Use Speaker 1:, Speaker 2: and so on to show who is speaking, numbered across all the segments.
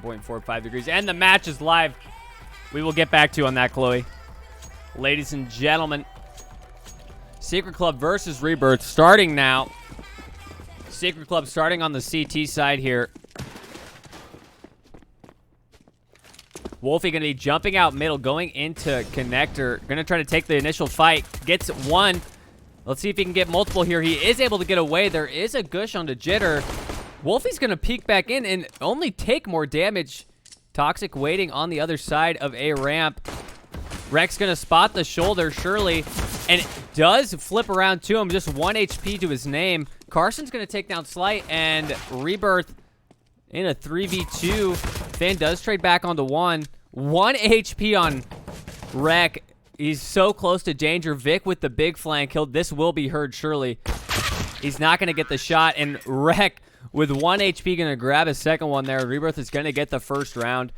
Speaker 1: 0.45 degrees. And the match is live. We will get back to you on that, Chloe. Ladies and gentlemen, Secret Club versus Rebirth starting now. Secret Club starting on the CT side here. Wolfie going to be jumping out middle, going into connector. Going to try to take the initial fight. Gets one. Let's see if he can get multiple here. He is able to get away. There is a gush on the jitter. Wolfie's going to peek back in and only take more damage. Toxic waiting on the other side of a ramp. Rex going to spot the shoulder, surely. And does flip around to him. Just 1 HP to his name. Carson's going to take down Slight. And Rebirth in a 3v2. Fan does trade back onto 1. 1 HP on Rek. He's so close to danger. Vic with the big flank kill. This will be heard, surely. He's not going to get the shot. And Rek with 1 HP going to grab a second one there. Rebirth is going to get the first round.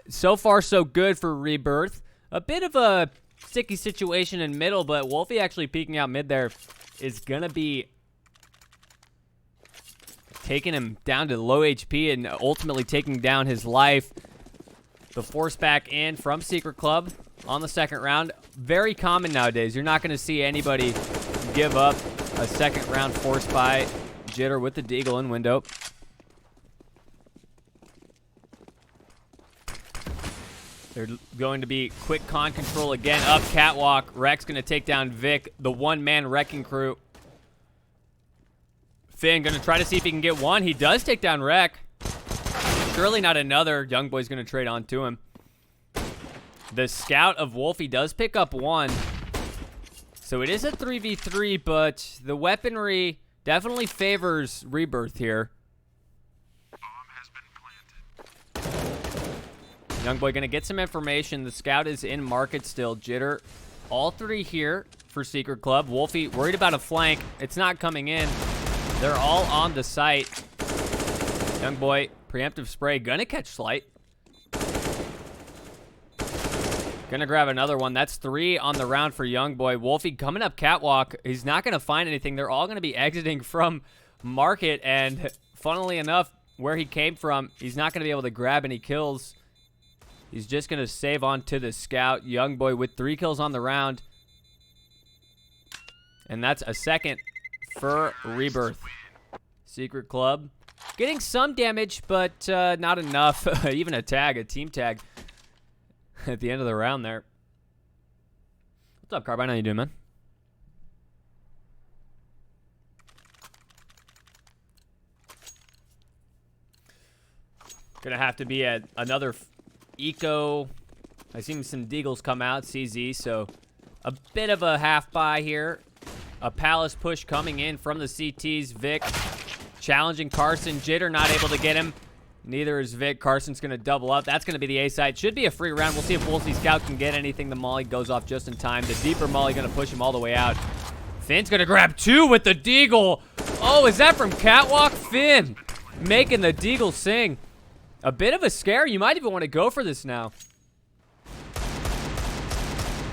Speaker 1: So far, so good for Rebirth. A bit of a sticky situation in middle, but Wolfie actually peeking out mid there is going to be taking him down to low HP and ultimately taking down his life. The force back in from Secret Club on the second round. Very common nowadays. You're not going to see anybody give up a second round force buy. Jitter with the deagle in window. They're going to be quick con control again. Up catwalk. Rek's going to take down Vic, the one-man wrecking crew. Finn going to try to see if he can get one. He does take down Rek. Surely not another. Youngboy's going to trade on to him. The scout of Wolfie does pick up one. So it is a 3v3, but the weaponry definitely favors Rebirth here. Youngboy going to get some information. The scout is in market still. Jitter. All three here for Secret Club. Wolfie worried about a flank. It's not coming in. They're all on the site. Youngboy, preemptive spray. Gonna catch Slight. Gonna grab another one. That's 3 on the round for Youngboy. Wolfie coming up catwalk. He's not gonna find anything. They're all gonna be exiting from market. And funnily enough, where he came from, he's not gonna be able to grab any kills. He's just gonna save on to the scout. Youngboy with 3 kills on the round. And that's a second for Rebirth. Secret Club getting some damage, but not enough. Even a tag, a team tag at the end of the round there. What's up, Carbine? How you doing, man? Gonna have to be at another eco. I've seen some deagles come out, CZ, so a bit of a half buy here. A palace push coming in from the CTs. Vic challenging Carson. Jitter not able to get him. Neither is Vic. Carson's going to double up. That's going to be the A side. Should be a free round. We'll see if Wolfie Scout can get anything. The molly goes off just in time. The deeper molly going to push him all the way out. Finn's going to grab 2 with the deagle. Oh, is that from Catwalk? Finn making the deagle sing. A bit of a scare. You might even want to go for this now.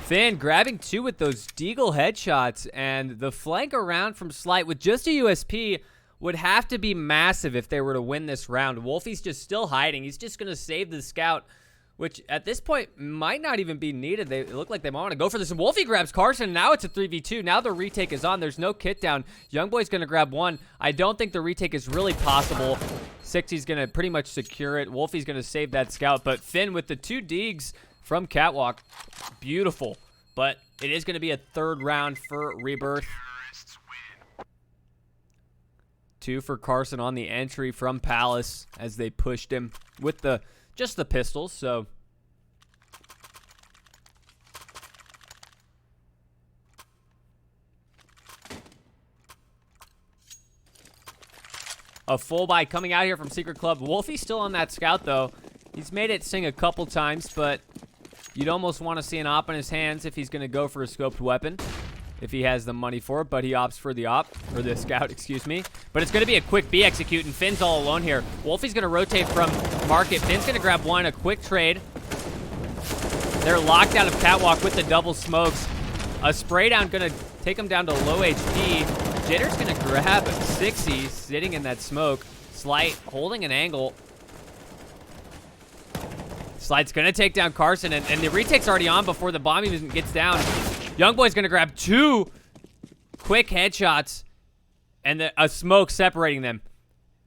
Speaker 1: Finn grabbing 2 with those deagle headshots, and the flank around from Slight with just a USP would have to be massive if they were to win this round. Wolfie's just still hiding. He's just going to save the scout, which at this point might not even be needed. They look like they might want to go for this. And Wolfie grabs Carson. Now it's a 3v2. Now the retake is on. There's no kit down. Youngboy's going to grab 1. I don't think the retake is really possible. 60's going to pretty much secure it. Wolfie's going to save that scout, but Finn with the 2 deags from Catwalk. Beautiful. But it is going to be a third round for Rebirth. 2 for Carson on the entry from Palace as they pushed him with just the pistols. So a full buy coming out here from Secret Club. Wolfie's still on that scout though. He's made it sing a couple times, but you'd almost want to see an op in his hands if he's going to go for a scoped weapon, if he has the money for it, but he opts for the scout, excuse me. But it's going to be a quick B execute, and Finn's all alone here. Wolfie's going to rotate from market. Finn's going to grab 1, a quick trade. They're locked out of Catwalk with the double smokes. A spray down going to take him down to low HP. Jitter's going to grab 60, sitting in that smoke. Slight holding an angle. Slide's gonna take down Carson, and the retake's already on before the bomb even gets down. Youngboy's gonna grab 2 quick headshots, and a smoke separating them.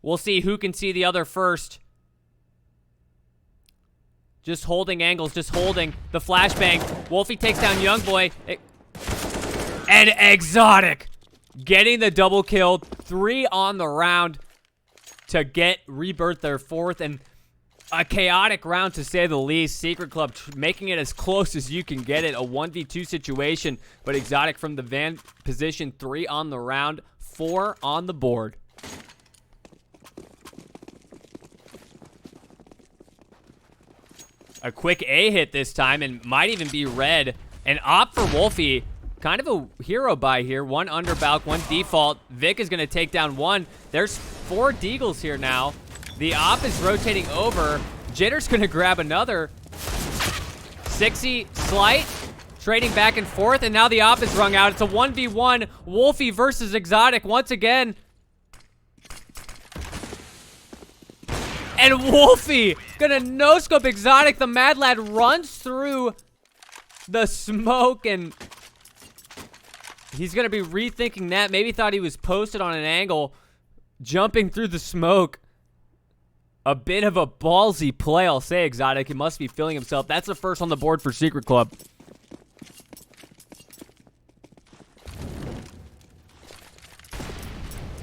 Speaker 1: We'll see who can see the other first. Just holding angles, just holding the flashbang. Wolfie takes down Youngboy. And Exotic getting the double kill. 3 on the round to get Rebirth their 4th. And a chaotic round, to say the least. Secret Club making it as close as you can get it. A 1v2 situation. But Exotic from the van position. 3 on the round. 4 on the board. A quick A hit this time, and might even be red. An op for Wolfie. Kind of a hero buy here. 1 under balk, 1 default. Vic is going to take down 1. There's 4 deagles here now. The op is rotating over. Jitter's going to grab another. 60, Slight, trading back and forth, and now the op is rung out. It's a 1v1. Wolfie versus Exotic once again. And Wolfie gonna no-scope Exotic. The Mad Lad runs through the smoke, and he's gonna be rethinking that. Maybe thought he was posted on an angle, jumping through the smoke. A bit of a ballsy play, I'll say, Exotic. He must be feeling himself. That's the first on the board for Secret Club.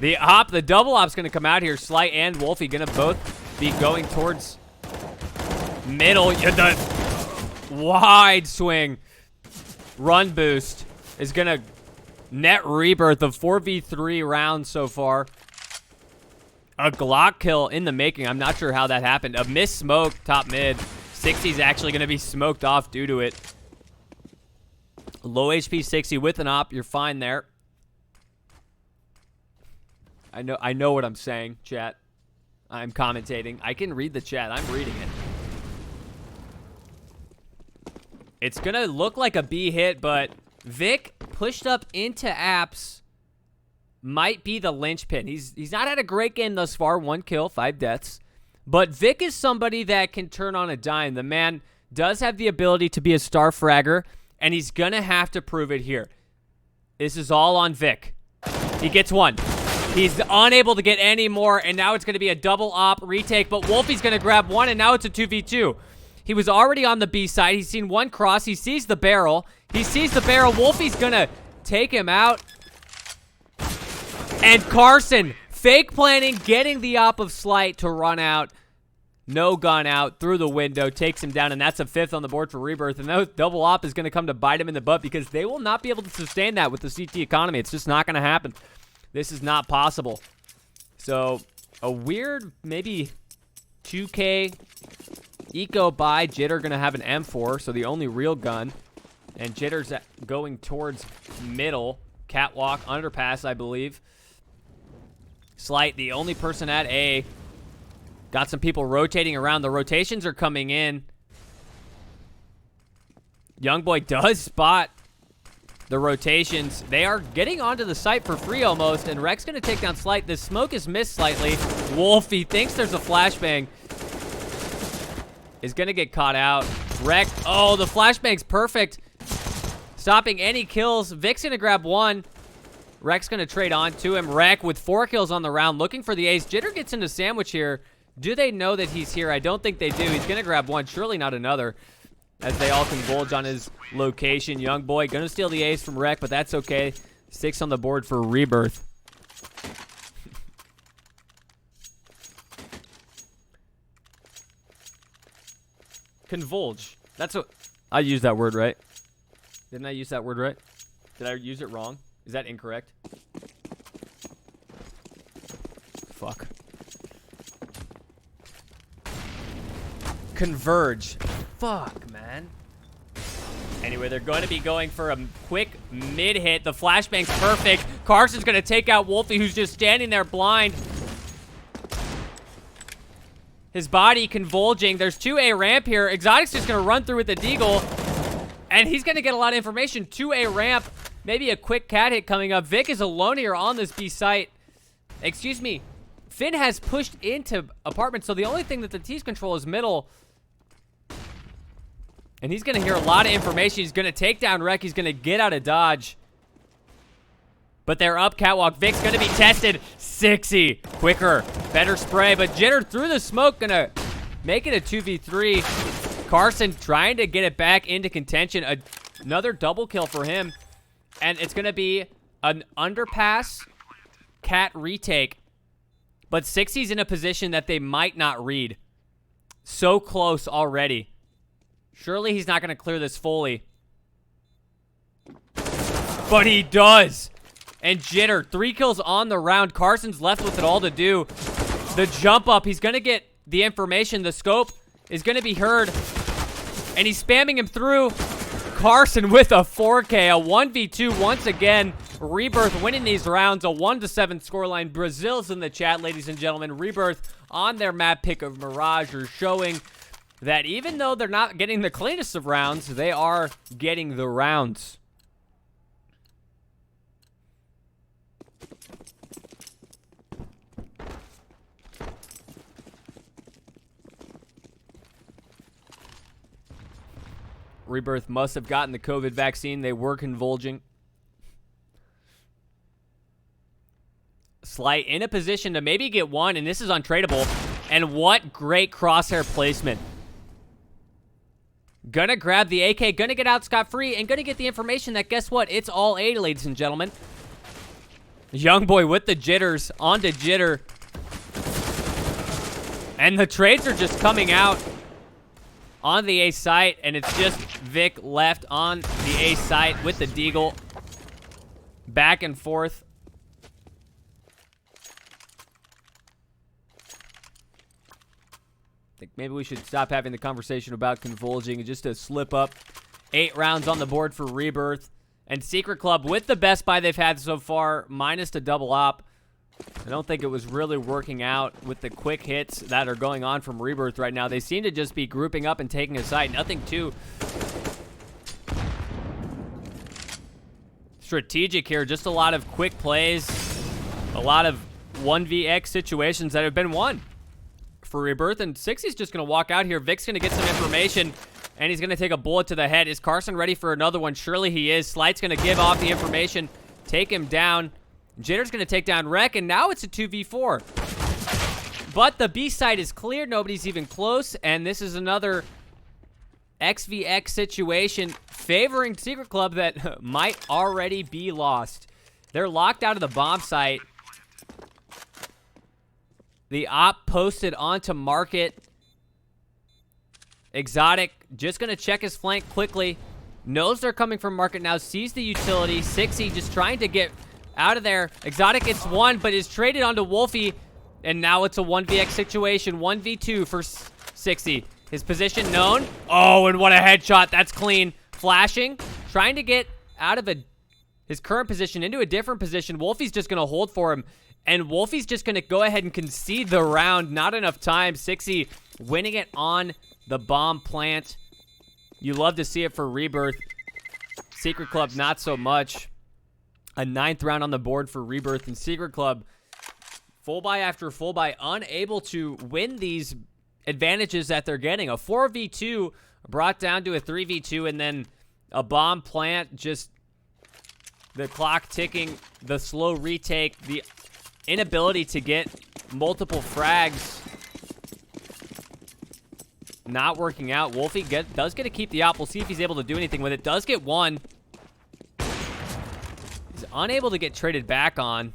Speaker 1: The op, the double op's gonna come out here. Slight and Wolfie gonna both be going towards middle. The wide swing run boost is gonna net Rebirth of 4v3 rounds so far. A Glock kill in the making. I'm not sure how that happened. A missed smoke top mid. 60's actually gonna be smoked off due to it. Low HP 60 with an op. You're fine there. I know what I'm saying, chat. I'm commentating. I can read the chat. I'm reading it. It's going to look like a B hit, but Vic pushed up into apps might be the linchpin. He's not had a great game thus far. 1 kill, 5 deaths. But Vic is somebody that can turn on a dime. The man does have the ability to be a star fragger, and he's going to have to prove it here. This is all on Vic. He gets 1. He's unable to get any more, and now it's going to be a double op retake, but Wolfie's going to grab 1, and now it's a 2v2. He was already on the B side. He's seen 1 cross. He sees the barrel. He sees the barrel. Wolfie's going to take him out. And Carson, fake planning, getting the op of Slight to run out. No gun out through the window, takes him down, and that's a 5th on the board for Rebirth. And that double op is going to come to bite him in the butt because they will not be able to sustain that with the CT economy. It's just not going to happen. This is not possible. So, a weird, maybe 2K eco buy. Jitter going to have an M4, so the only real gun. And Jitter's going towards middle. Catwalk, underpass, I believe. Slight, the only person at A. Got some people rotating around. The rotations are coming in. Youngboy does spot the rotations. They are getting onto the site for free almost, and Rek's going to take down Slight. The smoke is missed slightly. Wolfie thinks there's a flashbang. Is going to get caught out. Rek, oh, the flashbang's perfect. Stopping any kills. Vic's going to grab 1. Rek's going to trade on to him. Rek with 4 kills on the round, looking for the ace. Jitter gets into sandwich here. Do they know that he's here? I don't think they do. He's going to grab 1, surely not another, as they all converge on his location. Youngboy gonna steal the ace from Rek, but that's okay. 6 on the board for Rebirth. Convulge. That's what I used that word right. Didn't I use that word right? Did I use it wrong? Is that incorrect? Fuck. Converge. Fuck, man. Anyway, they're going to be going for a quick mid-hit. The flashbang's perfect. Carson's going to take out Wolfie, who's just standing there blind. His body convulging. There's 2A ramp here. Exotic's just going to run through with the deagle. And he's going to get a lot of information. 2A ramp. Maybe a quick cat hit coming up. Vic is alone here on this B site. Excuse me. Finn has pushed into apartment, so the only thing that the T's control is middle. And he's going to hear a lot of information. He's going to take down Rek. He's going to get out of dodge. But they're up catwalk. Vic's going to be tested. 60. Quicker. Better spray. But Jitter through the smoke. Going to make it a 2v3. Carson trying to get it back into contention. Another double kill for him. And it's going to be an underpass cat retake. But 60's in a position that they might not read. So close already. Surely he's not going to clear this fully. But he does. And Jitter, 3 kills on the round. Carson's left with it all to do. The jump up, he's going to get the information. The scope is going to be heard. And he's spamming him through. Carson with a 4K, a 1v2 once again. Rebirth winning these rounds, a 1-7 scoreline. Brazil's in the chat, ladies and gentlemen. Rebirth on their map pick of Mirage are showing that even though they're not getting the cleanest of rounds, they are getting the rounds. Rebirth must have gotten the COVID vaccine. They were convulging. Slight in a position to maybe get one, and this is untradeable. And what great crosshair placement. Gonna grab the AK, gonna get out scot-free, and gonna get the information that, guess what? It's all A, ladies and gentlemen. Young boy with the jitters, onto Jitter. And the trades are just coming out on the A site, and it's just Vic left on the A site with the deagle. Back and forth. I think maybe we should stop having the conversation about convulging and just a slip up. 8 rounds on the board for Rebirth. And Secret Club with the best buy they've had so far, minus the double op. I don't think it was really working out with the quick hits that are going on from Rebirth right now. They seem to just be grouping up and taking a side. Nothing too strategic here. Just a lot of quick plays. A lot of 1vx situations that have been won for Rebirth. And 60's just going to walk out here. Vic's going to get some information, and he's going to take a bullet to the head. Is Carson ready for another one? Surely he is. Slight's going to give off the information, take him down. Jitter's going to take down Rek, and now it's a 2v4. But the B side is clear. Nobody's even close, and this is another XVX situation favoring Secret Club that might already be lost. They're locked out of the bomb site. The op posted onto market. Exotic just going to check his flank quickly. Knows they're coming from market now. Sees the utility. 60 just trying to get out of there. Exotic gets one, but is traded onto Wolfie. And now it's a 1vx situation. 1v2 for 60. His position known. Oh, and what a headshot. That's clean. Flashing. Trying to get out of his current position into a different position. Wolfie's just going to hold for him. And Wolfie's just going to go ahead and concede the round. Not enough time. 60 winning it on the bomb plant. You love to see it for Rebirth. Secret Club, not so much. A 9th round on the board for Rebirth, and Secret Club, full buy after full buy, unable to win these advantages that they're getting. A 4v2 brought down to a 3v2, and then a bomb plant, just the clock ticking, the slow retake, the inability to get multiple frags. Not working out. Wolfie does get to keep the op. We'll see if he's able to do anything with it. Does get one. He's unable to get traded back on.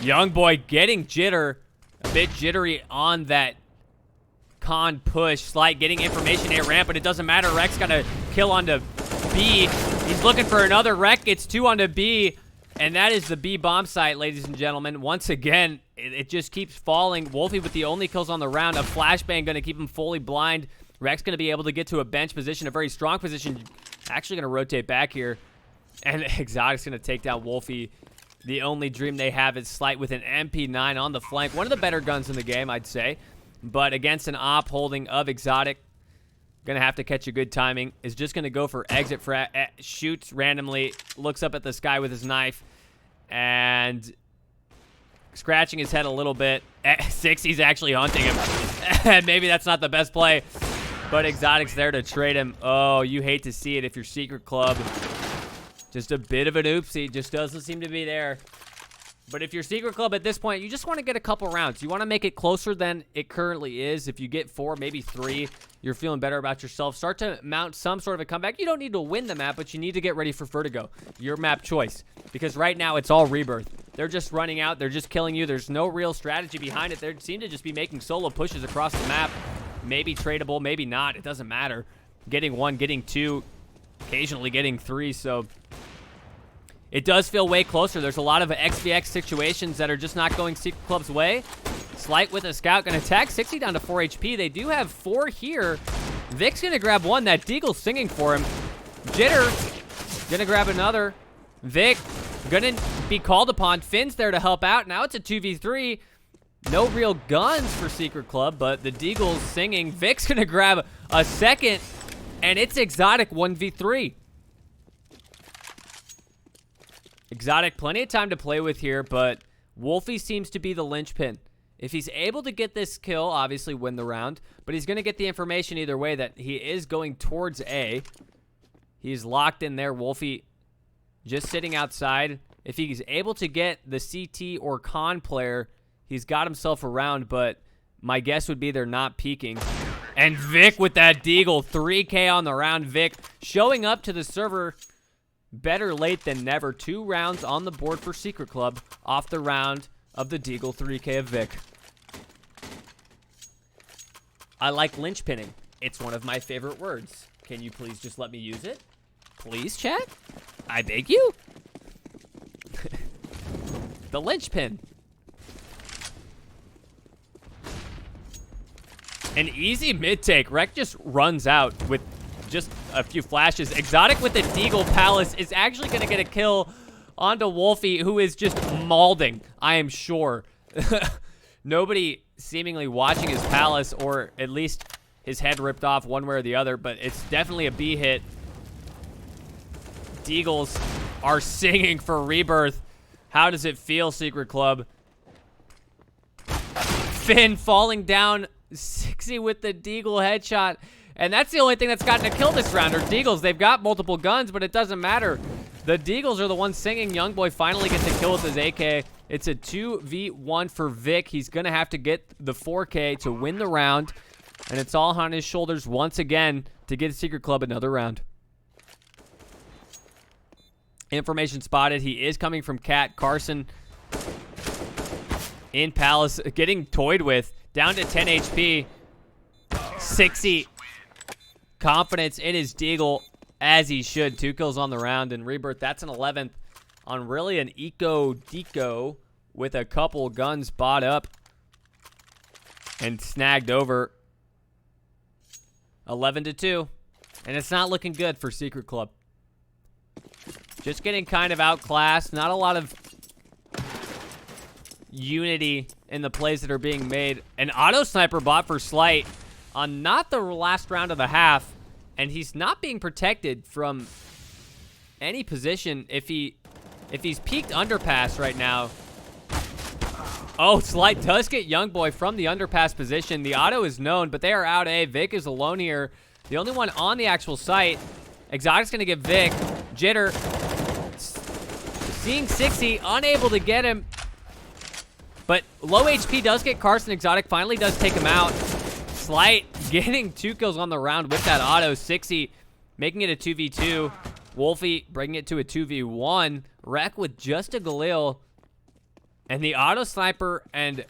Speaker 1: Young boy getting jitter. A bit jittery on that con push. Slight getting information at ramp, but it doesn't matter. Rek's got a kill onto B. He's looking for another. Rek gets 2 onto B. And that is the B bomb site, ladies and gentlemen. Once again, it just keeps falling. Wolfie with the only kills on the round. A flashbang going to keep him fully blind. Rek's going to be able to get to a bench position, a very strong position. Actually going to rotate back here. And Exotic's going to take down Wolfie. The only dream they have is Slight with an MP9 on the flank. One of the better guns in the game, I'd say. But against an op holding of Exotic, going to have to catch a good timing. Is just going to go for exit. Shoots randomly. Looks up at the sky with his knife. And scratching his head a little bit. 60's actually hunting him. Maybe that's not the best play, but Exotic's there to trade him. Oh, you hate to see it if your Secret Club. Just a bit of an oopsie. Just doesn't seem to be there. But if your Secret Club at this point, you just want to get a couple rounds. You want to make it closer than it currently is. If you get 4, maybe 3, you're feeling better about yourself. Start to mount some sort of a comeback. You don't need to win the map, but you need to get ready for Vertigo. Your map choice. Because right now, it's all Rebirth. They're just running out. They're just killing you. There's no real strategy behind it. They seem to just be making solo pushes across the map. Maybe tradable, maybe not. It doesn't matter. Getting 1, getting 2, occasionally getting 3, so... It does feel way closer. There's a lot of XVX situations that are just not going Secret Club's way. Slight with a scout. Gonna attack 60 down to 4 HP. They do have 4 here. Vic's gonna grab 1. That Deagle's singing for him. Jitter gonna grab another. Vic gonna be called upon. Finn's there to help out. Now it's a 2v3. No real guns for Secret Club, but the Deagle's singing. Vic's gonna grab a second, and it's Exotic 1v3. Exotic, plenty of time to play with here, but Wolfie seems to be the linchpin. If he's able to get this kill, obviously win the round, but he's going to get the information either way that he is going towards A. He's locked in there. Wolfie just sitting outside. If he's able to get the CT or con player, he's got himself a round, but my guess would be they're not peeking. And Vic with that Deagle, 3K on the round. Vic showing up to the server. Better late than never. 2 rounds on the board for Secret Club off the round of the Deagle, 3K of Vic. I like linchpinning. It's one of my favorite words. Can you please just let me use it? Please, chat? I beg you? The linchpin. An easy mid-take. Rec just runs out with just a few flashes. Exotic with the Deagle Palace is actually going to get a kill onto Wolfie, who is just mauling, I am sure. Nobody seemingly watching his Palace, or at least his head ripped off one way or the other, but it's definitely a B hit. Deagles are singing for Rebirth. How does it feel, Secret Club? Finn falling down, 60 with the Deagle headshot. And that's the only thing that's gotten a kill this round, are Deagles. They've got multiple guns, but it doesn't matter. The Deagles are the ones singing. Youngboy finally gets a kill with his AK. It's a 2v1 for Vic. He's going to have to get the 4K to win the round. And it's all on his shoulders once again to get Secret Club another round. Information spotted. He is coming from Cat. Carson in Palace, getting toyed with. Down to 10 HP. 60. Confidence in his Deagle, as he should. 2 kills on the round, and Rebirth, that's an 11th on really an eco-deco with a couple guns bought up and snagged over. 11-2, and it's not looking good for Secret Club. Just getting kind of outclassed. Not a lot of unity in the plays that are being made. An auto sniper bot for Slight on not the last round of the half, and he's not being protected from any position. If he's peeked underpass right now. Oh, Slight does get Youngboy from the underpass position. The auto is known, but they are out A. Vic is alone here. The only one on the actual site. Exotic's gonna get Vic. Jitter seeing 60, unable to get him. But low HP does get Carson. Exotic finally does take him out. Slight getting 2 kills on the round with that auto. 60 making it a 2v2. Wolfie bringing it to a 2v1. Rec with just a Galil. And the auto sniper and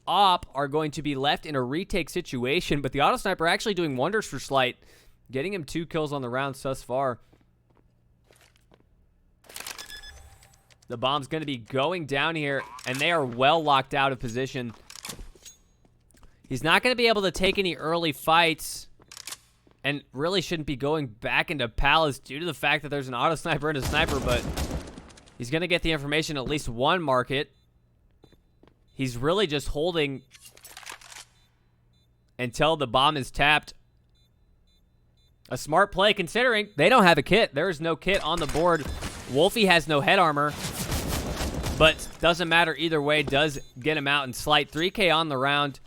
Speaker 1: Op are going to be left in a retake situation. But the auto sniper actually doing wonders for Slight. Getting him 2 kills on the round thus far. The bomb's going to be going down here. And they are well locked out of position. He's not going to be able to take any early fights, and really shouldn't be going back into Palace due to the fact that there's an auto sniper and a sniper, but he's going to get the information at least one market. He's really just holding until the bomb is tapped. A smart play considering they don't have a kit. There is no kit on the board. Wolfie has no head armor. but doesn't matter either way. Does get him out, and Slight 3K on the round.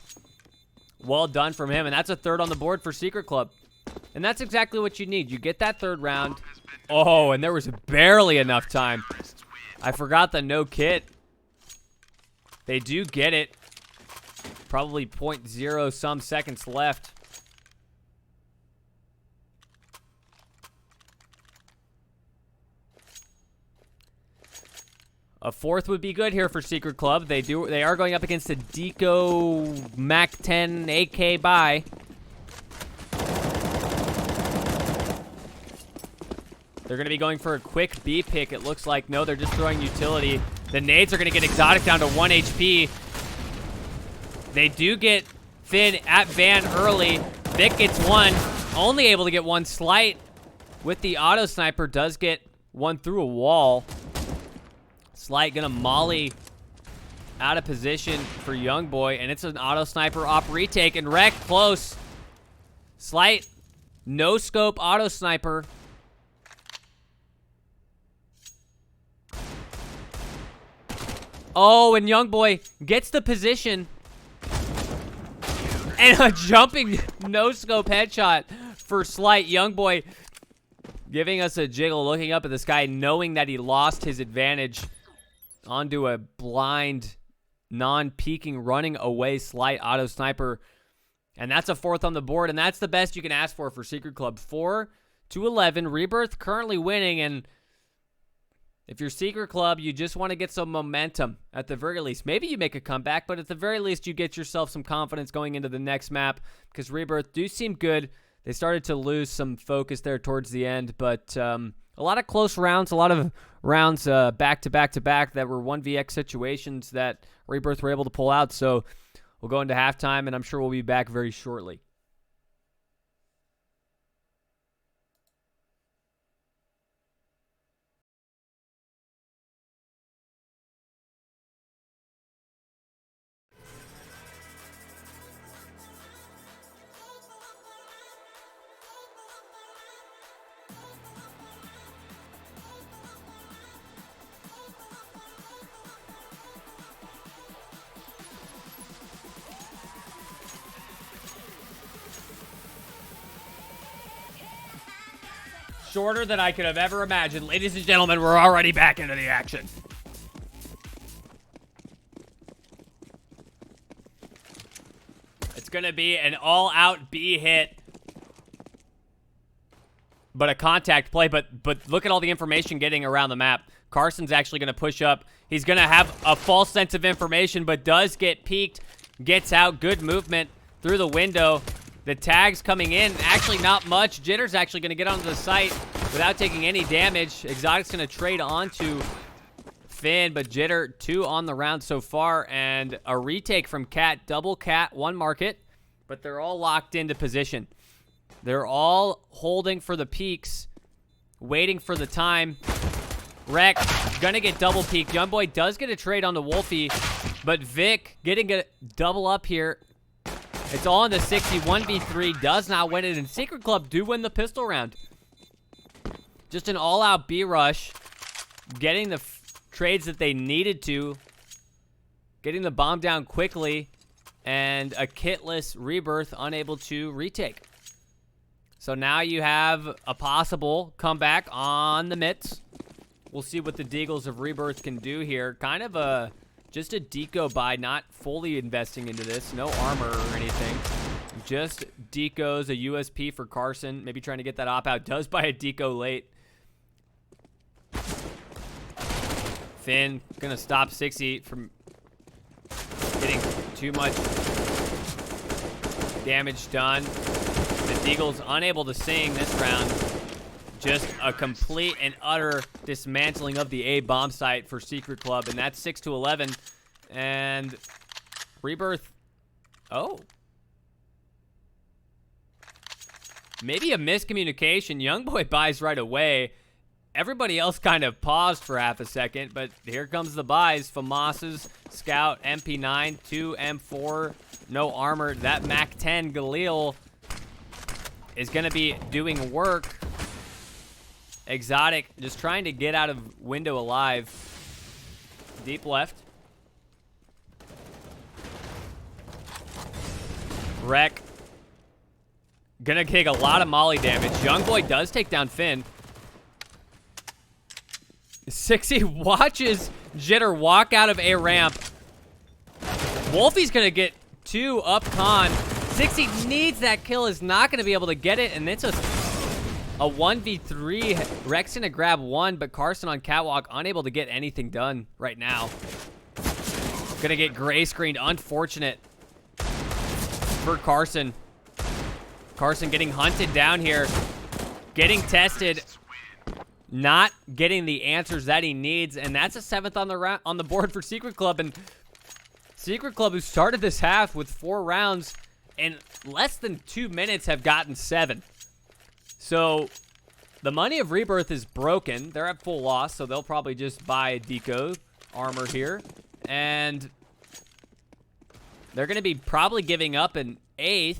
Speaker 1: Well done from him, and that's a third on the board for Secret Club. And that's exactly what you need. You get that third round. Oh, and there was barely enough time. I forgot the no kit. They do get it. Probably 0.0 some seconds left. A fourth would be good here for Secret Club. They are going up against a Deco Mac 10 AK buy. They're going to be going for a quick B pick, it looks like. No, they're just throwing utility. The nades are going to get Exotic down to 1 HP. They do get Finn at Van early. Vic gets one. Only able to get one. Slight with the auto sniper does get one through a wall. Slight going to molly out of position for Youngboy. And it's an auto sniper op retake. And Wreck close. Slight no scope auto sniper. Oh, and Youngboy gets the position. And a jumping no-scope headshot for Slight. Youngboy giving us a jiggle, looking up at the sky, knowing that he lost his advantage onto a blind, non-peeking, running away Slight auto sniper. And that's a fourth on the board, and that's the best you can ask for Secret Club. 4-11. Rebirth currently winning, and if you're Secret Club, you just want to get some momentum at the very least. Maybe you make a comeback, but at the very least, you get yourself some confidence going into the next map because Rebirth do seem good. They started to lose some focus there towards the end, but a lot of close rounds, a lot of rounds back to back to back that were 1vx situations that Rebirth were able to pull out. So we'll go into halftime, and I'm sure we'll be back very shortly. Shorter than I could have ever imagined. Ladies and gentlemen, we're already back into the action. It's going to be an all-out B hit. But a contact play. But look at all the information getting around the map. Carson's actually going to push up. He's going to have a false sense of information, but does get peeked. Gets out. Good movement through the window. The tags coming in, actually not much. Jitter's actually going to get onto the site without taking any damage. Exotic's going to trade onto Finn, but Jitter 2 on the round so far, and a retake from Cat. Double Cat, 1 market, but they're all locked into position. They're all holding for the peaks, waiting for the time. Wreck gonna get double peak. Youngboy does get a trade on the Wolfie, but Vic getting a double up here. It's all in the 60. 1v3 does not win it, and Secret Club do win the pistol round. Just an all-out B rush, getting the trades that they needed to, getting the bomb down quickly, and a kitless Rebirth unable to retake. So now you have a possible comeback on the mitts. We'll see what the Deagles of Rebirth can do here. Kind of just a deco buy, not fully investing into this. No armor or anything. Just decos, a USP for Carson. Maybe trying to get that op out. Does buy a deco late. Finn gonna stop 60 from getting too much damage done. The Deagles unable to sing this round. Just a complete and utter dismantling of the A bomb site for Secret Club, and that's 6-11. And Rebirth, oh. Maybe a miscommunication. Youngboy buys right away. Everybody else kind of paused for half a second, but here comes the buys. FAMAS's Scout, MP9, 2 M4, no armor. That Mac 10 Galil is going to be doing work. Exotic just trying to get out of window alive. deep left. Wreck. Gonna take a lot of molly damage. Youngboy does take down Finn. 60 watches Jitter walk out of a ramp. Wolfie's gonna get 2 up con. 60 needs that kill, is not gonna be able to get it, and it's a 1v3. Rex gonna grab 1, but Carson on catwalk unable to get anything done right now. Gonna get gray screened. Unfortunate for Carson. Carson getting hunted down here, getting tested, not getting the answers that he needs, and that's a 7th on the board for Secret Club. And Secret Club, who started this half with 4 rounds in less than 2 minutes, have gotten 7. So the money of Rebirth is broken. They're at full loss, so they'll probably just buy a deco armor here, and they're going to be probably giving up an 8th.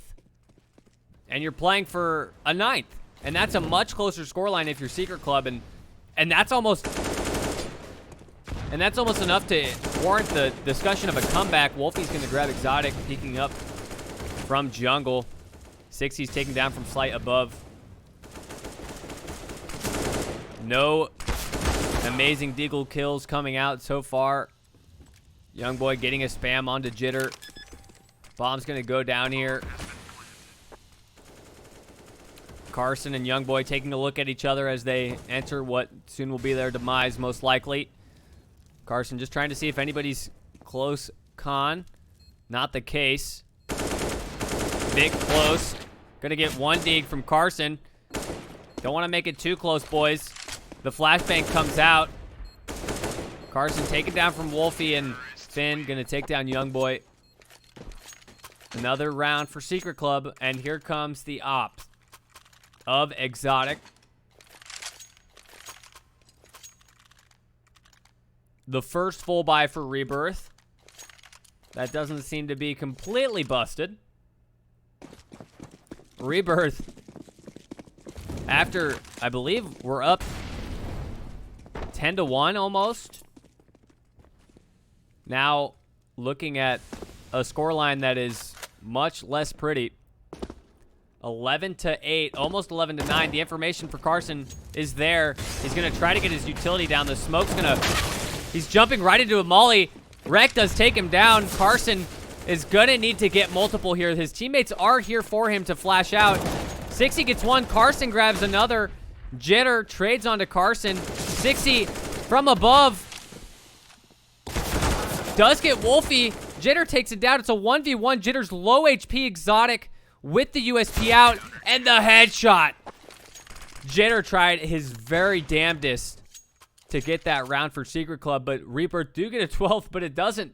Speaker 1: And you're playing for a 9th. And that's a much closer scoreline if you're Secret Club. And that's almost enough to warrant the discussion of a comeback. Wolfie's going to grab Exotic, peeking up from jungle. 60's taken down from Slight above. No amazing Deagle kills coming out so far. Youngboy getting a spam onto Jitter. Bomb's going to go down here. Carson and Youngboy taking a look at each other as they enter what soon will be their demise, most likely. Carson just trying to see if anybody's close con. Not the case. Big close. Gonna get 1 dig from Carson. Don't want to make it too close, boys. The flashbang comes out. Carson taken down from Wolfie, and Finn gonna take down Youngboy. Another round for Secret Club, and here comes the op of Exotic. The first full buy for Rebirth. That doesn't seem to be completely busted. Rebirth, after, I believe, we're up 10-1 almost. Now, looking at a scoreline that is much less pretty. 11-8, almost 11-9. The information for Carson is there. He's gonna try to get his utility down. The smoke's gonna... He's jumping right into a molly. Wreck does take him down. Carson is gonna need to get multiple here. His teammates are here for him to flash out. 60 gets 1. Carson grabs another. Jitter trades onto Carson. 60 from above. Does get Wolfie. Jitter takes it down. It's a 1v1. Jitter's low HP. Exotic with the USP out, and the headshot. Jitter tried his very damnedest to get that round for Secret Club, but Rebirth do get a 12th, but it doesn't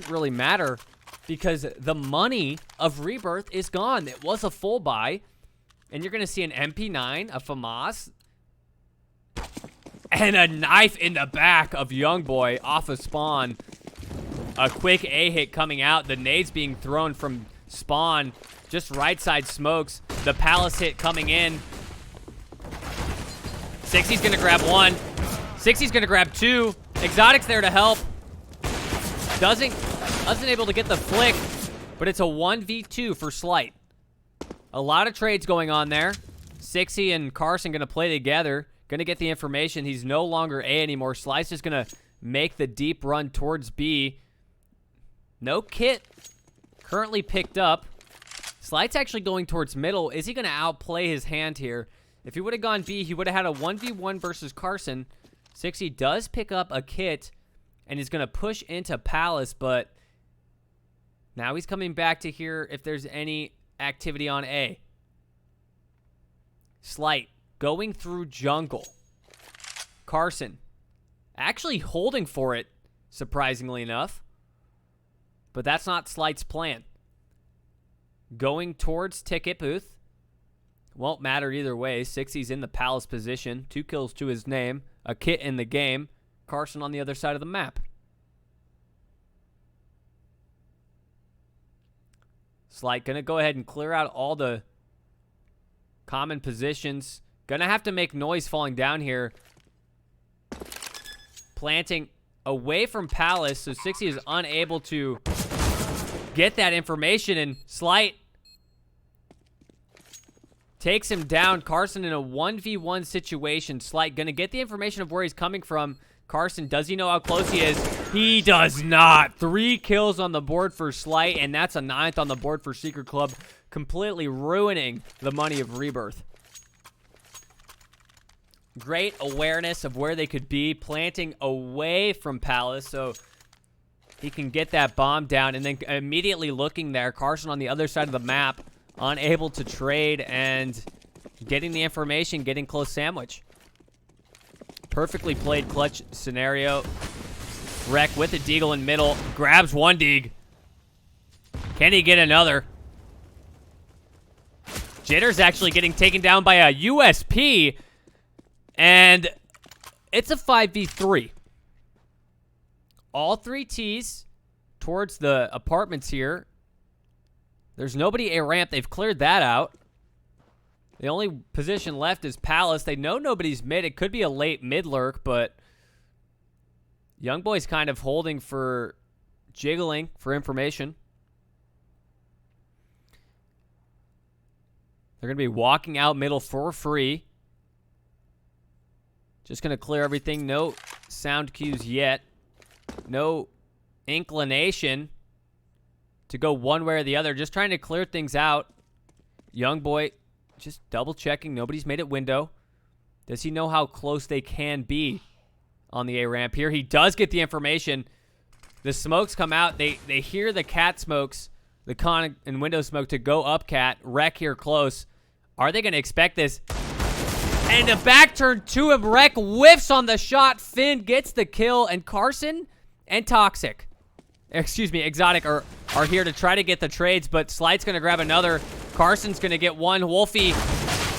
Speaker 1: really matter because the money of Rebirth is gone. It was a full buy, and you're going to see an MP9, a FAMAS, and a knife in the back of Youngboy off of spawn. A quick A hit coming out. The nades being thrown from spawn, just right side smokes. The palace hit coming in. 60's gonna grab 1. 60's gonna grab 2. Exotic's there to help. Doesn't able to get the flick, but it's a 1v2 for Slight. A lot of trades going on there. 60 and Carson gonna play together. Gonna get the information. He's no longer A anymore. Slight's just gonna make the deep run towards B. No kit currently picked up. Slight's actually going towards middle. Is he going to outplay his hand here? If he would have gone B, he would have had a 1v1 versus Carson. 60 does pick up a kit, and he's going to push into Palace, but now he's coming back to hear if there's any activity on A. Slight going through jungle. Carson actually holding for it, surprisingly enough. But that's not Slight's plan. Going towards ticket booth. Won't matter either way. 60's in the Palace position. 2 kills to his name. A kit in the game. Carson on the other side of the map. Slight gonna go ahead and clear out all the common positions. Gonna have to make noise falling down here. Planting away from Palace, so 60 is unable to get that information, and Slight takes him down. Carson in a 1v1 situation. Slight gonna get the information of where he's coming from. Carson, does he know how close he is? He does not. 3 kills on the board for Slight, and that's a 9th on the board for Secret Club, completely ruining the money of Rebirth. Great awareness of where they could be, planting away from Palace, so he can get that bomb down, and then immediately looking there, Carson on the other side of the map, unable to trade, and getting the information, getting close sandwich. Perfectly played clutch scenario. Wreck with the deagle in middle, grabs one deag. Can he get another? Jitter's actually getting taken down by a USP, and it's a 5v3. All 3 T's towards the apartments here. There's nobody A ramp. They've cleared that out. The only position left is Palace. They know nobody's mid. It could be a late mid lurk, but Youngboy's kind of holding for jiggling for information. They're going to be walking out middle for free. Just going to clear everything. No sound cues yet. No inclination to go one way or the other. Just trying to clear things out. Youngboy just double checking. Nobody's made it window. Does he know how close they can be on the A ramp here? He does get the information. The smokes come out. They hear the cat smokes, the con and window smoke to go up cat. Wreck here close. Are they going to expect this? And a back turn to him. Wreck whiffs on the shot. Finn gets the kill. And Carson and Toxic, excuse me, Exotic are here to try to get the trades. But Slight's going to grab another. Carson's going to get one. Wolfie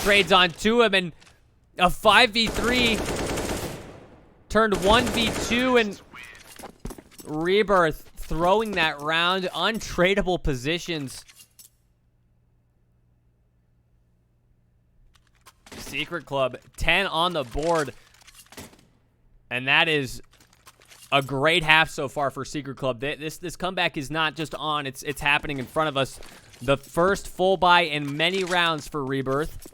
Speaker 1: trades on to him. And a 5v3 turned 1v2. And Rebirth throwing that round. Untradeable positions. Secret Club, 10 on the board. And that is a great half so far for Secret Club. This comeback is not just on, it's happening in front of us. The first full buy in many rounds for Rebirth.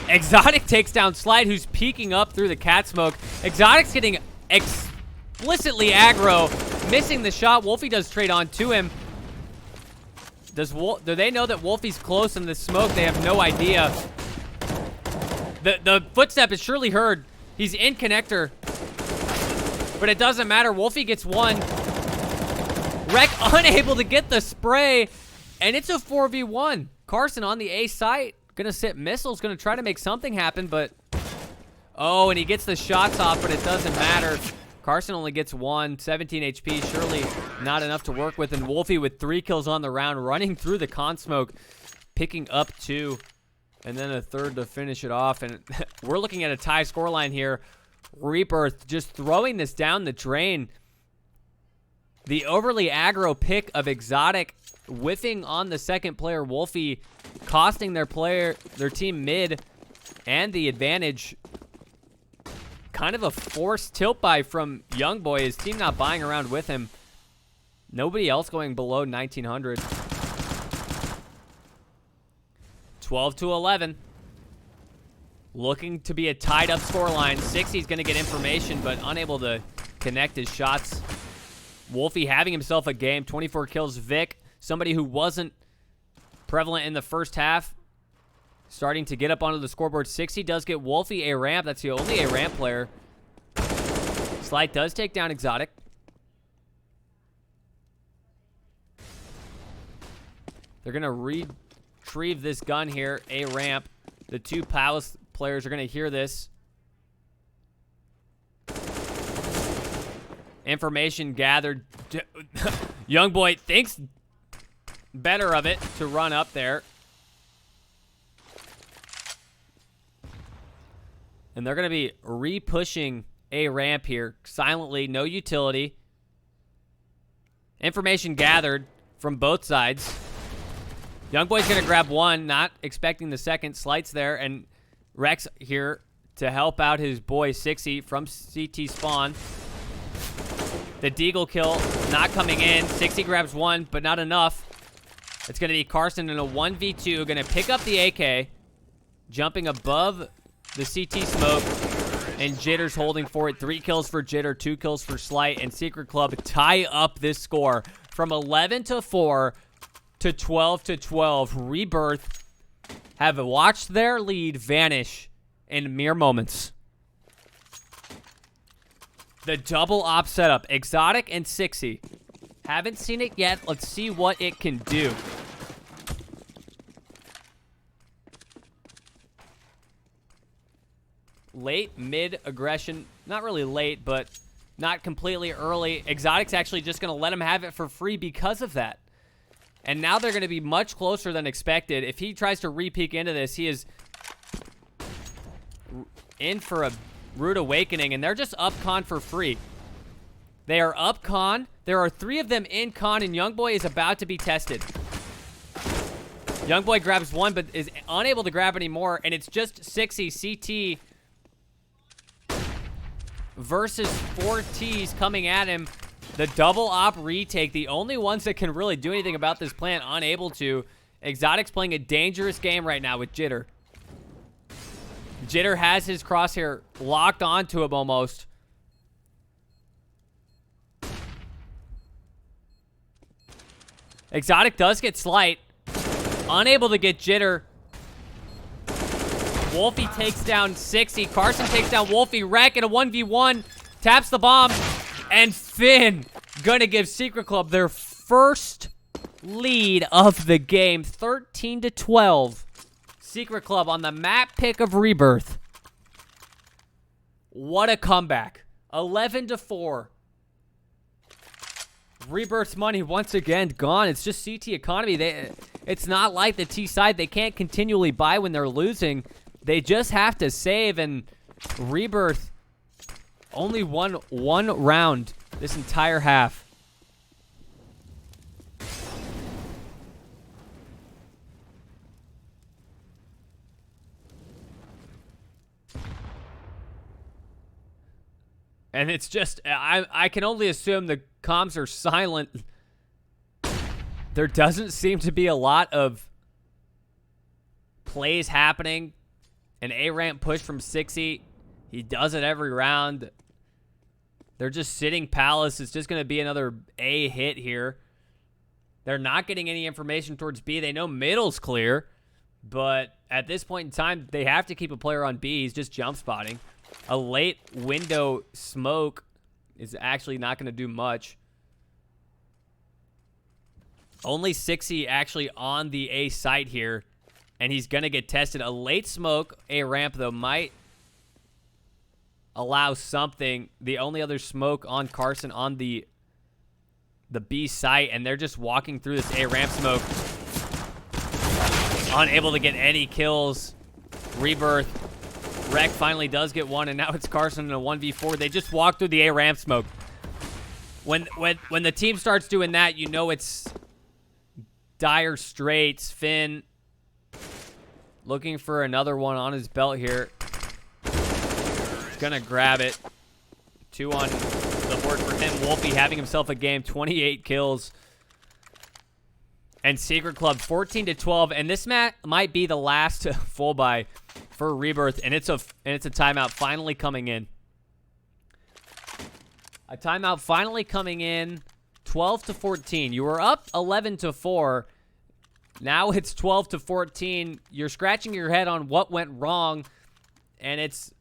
Speaker 1: Exotic takes down Slide, who's peeking up through the cat smoke. Exotic's getting explicitly aggro, missing the shot. Wolfie does trade on to him. Do they know that Wolfie's close in the smoke? They have no idea. The footstep is surely heard. He's in connector. But it doesn't matter. Wolfie gets one. Wreck unable to get the spray. And it's a 4v1. Carson on the A site. Gonna sit missiles. Gonna try to make something happen, but... Oh, and he gets the shots off, but it doesn't matter. Carson only gets 1, 17 HP, surely not enough to work with. And Wolfie with 3 kills on the round, running through the con smoke, picking up 2, and then a 3rd to finish it off. And we're looking at a tie scoreline here. Rebirth just throwing this down the drain. The overly aggro pick of Exotic whiffing on the second player, Wolfie, costing their team mid and the advantage. Kind of a forced tilt buy from Youngboy. His team not buying around with him. Nobody else going below 1900. 12-11. Looking to be a tied up scoreline. 60's going to get information, but unable to connect his shots. Wolfie having himself a game. 24 kills. Vic, somebody who wasn't prevalent in the first half, starting to get up onto the scoreboard. 60 does get Wolfie a ramp. That's the only a ramp player. Slide does take down Exotic. They're going to retrieve this gun here. A ramp. The 2 Palace players are going to hear this. Information gathered. Youngboy thinks better of it to run up there. And they're going to be re-pushing a ramp here. Silently, no utility. Information gathered from both sides. Youngboy's going to grab one, not expecting the second. Slight's there, and Rex here to help out his boy 60 from CT spawn. The Deagle kill not coming in. 60 grabs one, but not enough. It's going to be Carson in a 1v2. Going to pick up the AK. Jumping above the CT smoke. And Jitter's holding for it. 3 kills for Jitter, 2 kills for Slight. And Secret Club tie up this score from 11-4 to 12-12. Rebirth have watched their lead vanish in mere moments. The double op setup. Exotic and 60. Haven't seen it yet. Let's see what it can do. Late, mid, aggression. Not really late, but not completely early. Exotic's actually just going to let him have it for free because of that. And now they're going to be much closer than expected. If he tries to re-peek into this, he is in for a rude awakening, and they're just up con for free. They are up con. There are 3 of them in con, and Youngboy is about to be tested. Youngboy grabs one, but is unable to grab any more, and it's just 60 CT versus 4 Ts coming at him. The double op retake, the only ones that can really do anything about this plan, unable to. Exotic's playing a dangerous game right now with Jitter. Jitter has his crosshair locked onto him almost. Exotic does get Slight. Unable to get Jitter. Wolfie takes down 60. Carson takes down Wolfie. Wreck in a 1v1. Taps the bomb. And Finn gonna give Secret Club their first lead of the game. 13-12. Secret Club on the map pick of Rebirth. What a comeback. 11-4. Rebirth's money once again gone. It's just CT economy. It's not like the T side. They can't continually buy when they're losing. They just have to save, and Rebirth only won 1 round this entire half. And it's just, I can only assume the comms are silent. There doesn't seem to be a lot of plays happening. An A-ramp push from 60. He does it every round. They're just sitting Palace. It's just going to be another A hit here. They're not getting any information towards B. They know middle's clear. But at this point in time, they have to keep a player on B. He's just jump spotting. A late window smoke is actually not going to do much. Only 60 actually on the A site here. And he's going to get tested. A late smoke, A ramp, though, might allow something. The only other smoke on Carson on the B site. And they're just walking through this A ramp smoke. Unable to get any kills. Rebirth. Wreck finally does get one, and now it's Carson in a 1v4. They just walk through the A ramp smoke. When the team starts doing that, you know it's dire straits. Finn looking for another one on his belt here. He's gonna grab it. 2 on the board for him. Wolfie having himself a game. 28 kills. And Secret Club 14-12, and this might be the last full buy for Rebirth, and it's a timeout finally coming in. A timeout finally coming in. 12-14. You were up 11-4. Now it's 12-14. You're scratching your head on what went wrong, and it's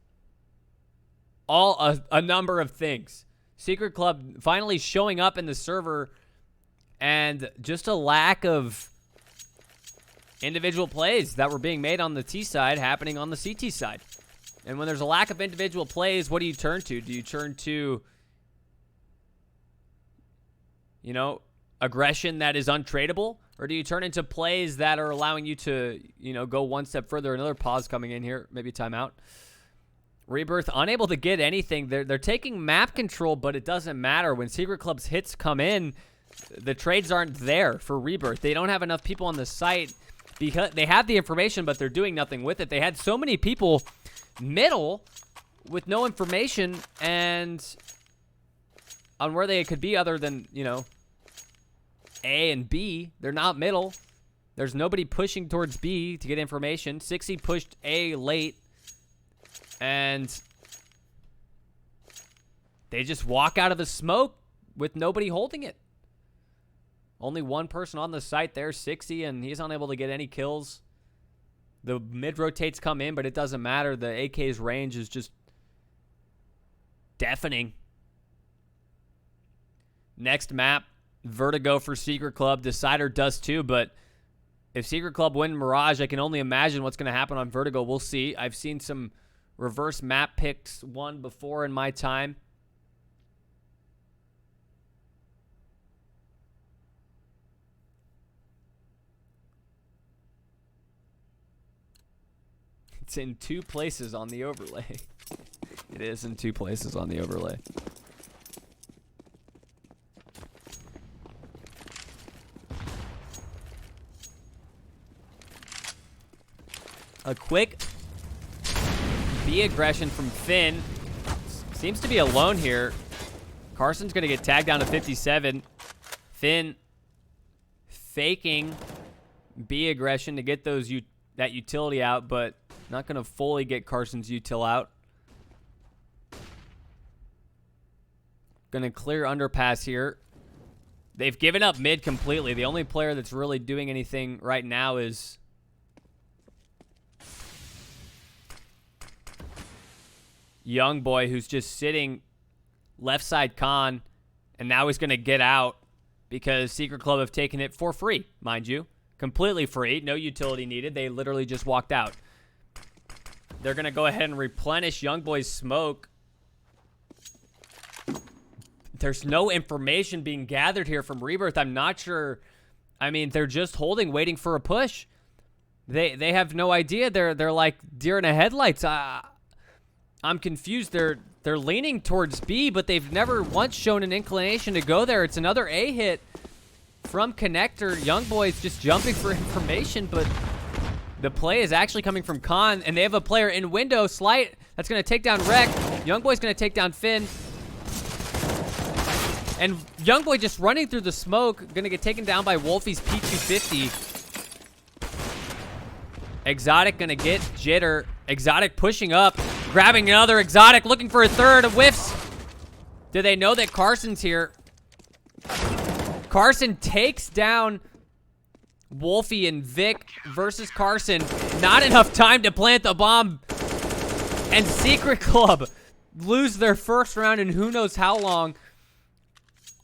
Speaker 1: all a number of things. Secret Club finally showing up in the server, and just a lack of individual plays that were being made on the T side happening on the CT side. And when there's a lack of individual plays, what do you turn to? Do you turn to, you know, aggression that is untradeable? Or do you turn into plays that are allowing you to, you know, go one step further? Another pause coming in here. Maybe timeout. Rebirth unable to get anything. They're taking map control, but it doesn't matter. When Secret Club's hits come in, the trades aren't there for Rebirth. They don't have enough people on the site because they have the information, but they're doing nothing with it. They had so many people middle with no information and on where they could be other than, you know, A and B. They're not middle. There's nobody pushing towards B to get information. 60 pushed A late. And they just walk out of the smoke with nobody holding it. Only one person on the site there, 60, and he's unable to get any kills. The mid-rotates come in, but it doesn't matter. The AK's range is just deafening. Next map, Vertigo for Secret Club. Decider does too, but if Secret Club win Mirage, I can only imagine what's going to happen on Vertigo. We'll see. I've seen some reverse map picks one before in my time. It's in 2 places on the overlay. It is in 2 places on the overlay. A quick B aggression from Finn. Seems to be alone here. Carson's going to get tagged down to 57. Finn faking B aggression to get those that utility out, but not going to fully get Carson's util out. Going to clear underpass here. They've given up mid completely. The only player that's really doing anything right now is Young Boy, who's just sitting left side con, and now he's going to get out because Secret Club have taken it for free, mind you. Completely free. No utility needed. They literally just walked out. They're going to go ahead and replenish Young Boy's smoke. There's no information being gathered here from Rebirth. I'm not sure. I mean, they're just holding, waiting for a push. They have no idea. They're like deer in the headlights. I'm confused. They're leaning towards B, but they've never once shown an inclination to go there. It's another A hit from Connector. Young Boy's just jumping for information, but the play is actually coming from Khan, and they have a player in window. Slight, that's going to take down Rec. Young Boy's going to take down Finn. And Young Boy just running through the smoke, going to get taken down by Wolfie's P250. Exotic going to get Jitter. Exotic pushing up, grabbing another Exotic, looking for a third. Whiffs. Do they know that Carson's here? Carson takes down Wolfie and Vic versus Carson. Not enough time to plant the bomb. And Secret Club lose their first round in who knows how long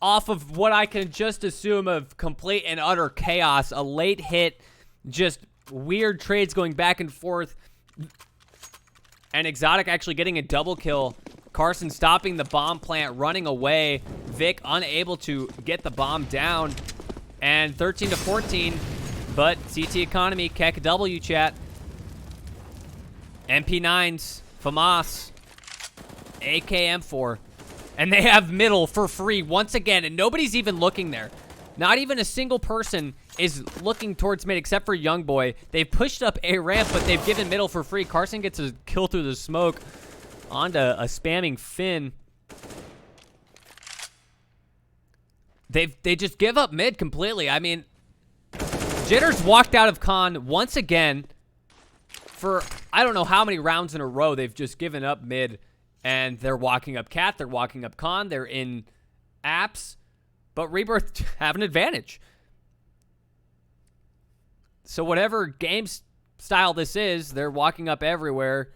Speaker 1: off of what I can just assume of complete and utter chaos. A late hit, just weird trades going back and forth. And Exotic actually getting a double kill. Carson stopping the bomb plant, running away. Vic unable to get the bomb down. And 13 to 14. But CT Economy, Keck W chat. MP9s, FAMAS, AKM4. And they have middle for free once again. And nobody's even looking there. Not even a single person is looking towards mid except for Young Boy. They've pushed up a ramp, but they've given middle for free. Carson gets a kill through the smoke onto a spamming Finn. They just give up mid completely. I mean, Jitter's walked out of Con once again for I don't know how many rounds in a row. They've just given up mid, and they're walking up Cat. They're walking up Con. They're in apps, but Rebirth have an advantage. So whatever game style this is, they're walking up everywhere.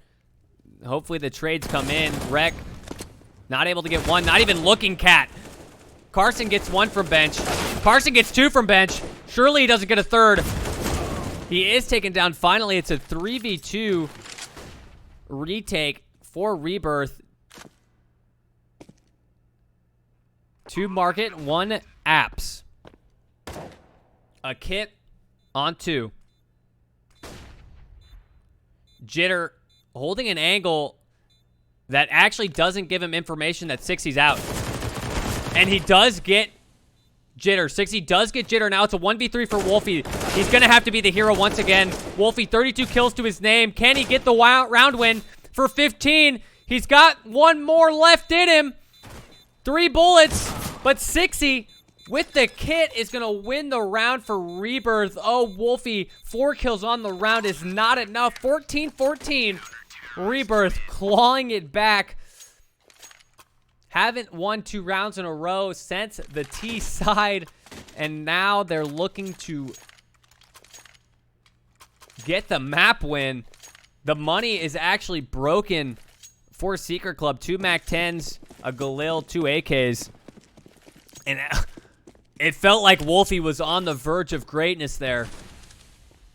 Speaker 1: Hopefully the trades come in. Rec, not able to get one. Not even looking Cat. Carson gets one from bench. Carson gets two from bench. Surely he doesn't get a third. He is taken down. Finally, it's a 3v2 retake for Rebirth. 2 market, 1 apps. A kit on 2. Jitter holding an angle that actually doesn't give him information that 60's out. And he does get Jitter. 60 does get Jitter. Now it's a 1v3 for Wolfie. He's going to have to be the hero once again. Wolfie, 32 kills to his name. Can he get the round win? for 15. He's got one more left in him. 3 bullets, but 60 with the kit is going to win the round for Rebirth. Oh, Wolfie, 4 kills on the round is not enough. 14-14. Rebirth clawing it back. Haven't won 2 rounds in a row since the T side, and now they're looking to get the map win. The money is actually broken for Secret Club. 2 MAC-10s, a Galil, 2 AKs. And it felt like Wolfie was on the verge of greatness there.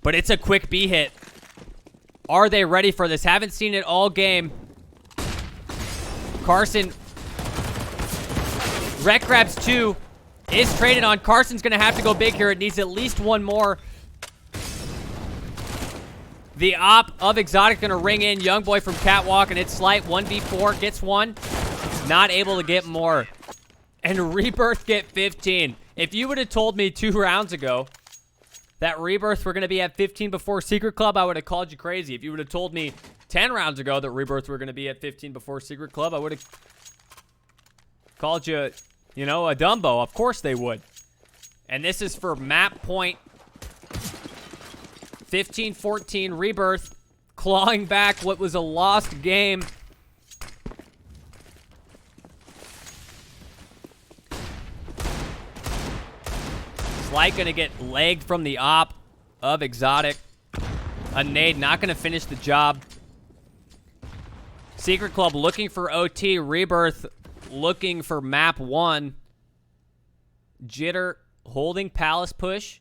Speaker 1: But it's a quick B hit. Are they ready for this? Haven't seen it all game. Carson. Rec grabs 2. Is traded on. Carson's going to have to go big here. It needs at least 1 more. The op of Exotic going to ring in. Young boy from Catwalk, and it's Slight. 1v4. Gets 1. Not able to get more. And Rebirth get 15. If you would have told me 2 rounds ago that Rebirth were going to be at 15 before Secret Club, I would have called you crazy. If you would have told me 10 rounds ago that Rebirth were going to be at 15 before Secret Club, I would have called you, you know, a Dumbo. Of course they would. And this is for map point. 15-14, Rebirth clawing back what was a lost game. Slight gonna get legged from the op of Exotic. A nade not gonna finish the job. Secret Club looking for OT. Rebirth looking for map 1. Jitter holding Palace push.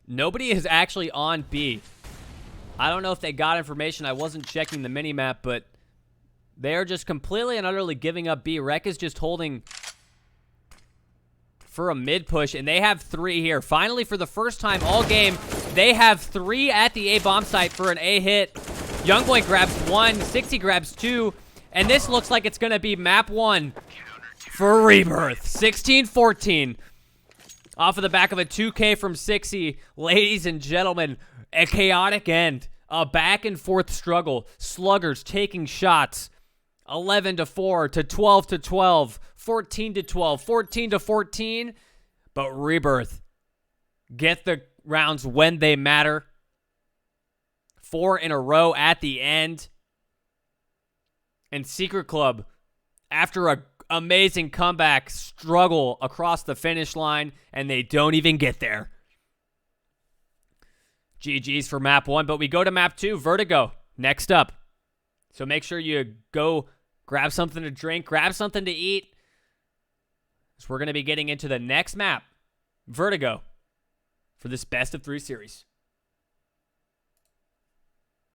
Speaker 1: Nobody is actually on B. I don't know if they got information. I wasn't checking the minimap, but they are just completely and utterly giving up B. Rec is just holding for a mid push, and they have 3 here. Finally, for the first time all game, they have 3 at the A bomb site for an A hit. Youngboy grabs 1, 60 grabs 2, and this looks like it's going to be map 1 for Rebirth. 16-14. Off of the back of a 2K from 60. Ladies and gentlemen, a chaotic end. A back and forth struggle. Sluggers taking shots. 11-4 to 12-12. 14-12. 14-14. But Rebirth get the rounds when they matter. 4 in a row at the end. And Secret Club, after a amazing comeback, struggle across the finish line, and they don't even get there. GG's for map 1, but we go to map 2, Vertigo, next up. So make sure you go grab something to drink, grab something to eat. So we're going to be getting into the next map, Vertigo, for this best of 3 series.